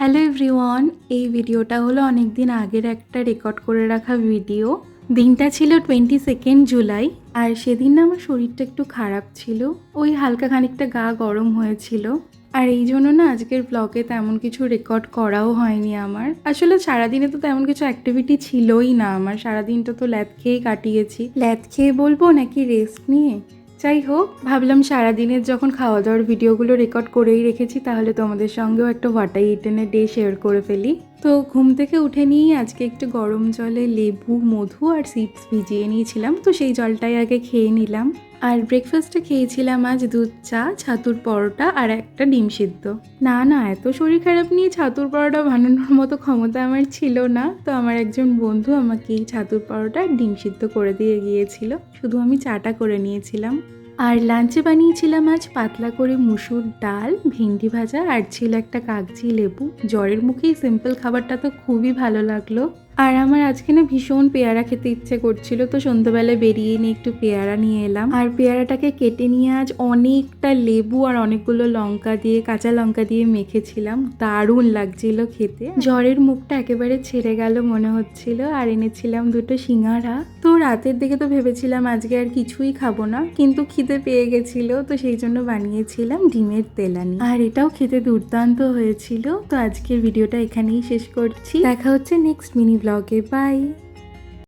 Hello everyone, এই ভিডিওটা হলো অনেক দিন আগের একটা রেকর্ড করে রাখা ভিডিও। দিনটা ছিল 22 জুলাই, আর সেদিন না আমার শরীরটা একটু খারাপ ছিল, ওই হালকা খানিকটা গা গরম হয়েছিল। আর এই জন্য না আজকের ব্লগে তেমন কিছু রেকর্ড করাও হয়নি আমার। আসলে সারাদিনে তো তেমন কিছু অ্যাক্টিভিটি ছিলই না আমার, সারাদিনটা তো ল্যাদ খেয়েই কাটিয়েছি। ল্যাদ খেয়ে বলবো নাকি রেস্ট নিয়ে, যাই হোক, ভাবলাম সারাদিনের যখন খাওয়া দাওয়ার ভিডিওগুলো রেকর্ড করেই রেখেছি তাহলে তোমাদের সঙ্গেও একটা what I eaten a day share করে ফেলি। তো ঘুম থেকে উঠে নিয়েই আজকে একটু গরম জলে লেবু, মধু আর সিডস ভিজিয়ে নিয়েছিলাম, তো সেই জলটাই আগে খেয়ে নিলাম। আর ব্রেকফাস্টে খেয়েছিলাম আজ দুধ চা, ছাতুর পরোটা আর একটা ডিম সিদ্ধ। না, এত শরীর খারাপ নিয়ে ছাতুর পরোটা বানানোর মতো ক্ষমতা আমার ছিল না, তো আমার একজন বন্ধু আমাকে এই ছাতুর পরোটা আর ডিম সিদ্ধ করে দিয়ে গিয়েছিল, শুধু আমি চাটা করে নিয়েছিলাম। আর লাঞ্চে বানিয়েছিলাম আজ পাতলা করে মুসুর ডাল, ভেন্ডি ভাজা আর ছিল একটা কাগজি লেবু। জ্বরের মুখেই সিম্পল খাবারটা তো খুবই ভালো লাগলো। আর আমার আজকে না ভীষণ পেয়ারা খেতে ইচ্ছে করছিল, তো সন্ধ্যাবেলায় বেরিয়ে নিয়ে একটু পেয়ারা নিয়ে এলাম। আর পেয়ারাটাকে কেটে নিয়ে আজ অনেকটা লেবু আর অনেকগুলো লঙ্কা দিয়ে, কাঁচা লঙ্কা দিয়ে মেখেছিলাম, দারুণ লাগছিল খেতে। জ্বরের মুখটা একেবারে ছেড়ে গেল মনে হচ্ছিল। আর এনেছিলাম দুটো সিঙ্গারা। তো রাতের দিকে তো ভেবেছিলাম আজকে আর কিছুই খাবো না, কিন্তু খিদে পেয়ে গেছিল, তো সেই জন্য বানিয়েছিলাম ডিমের তেলানি, আর এটাও খেতে দুর্দান্ত হয়েছিল। তো আজকের ভিডিওটা এখানেই শেষ করছি, দেখা হচ্ছে নেক্সট মিনি ব্লগে। বাই।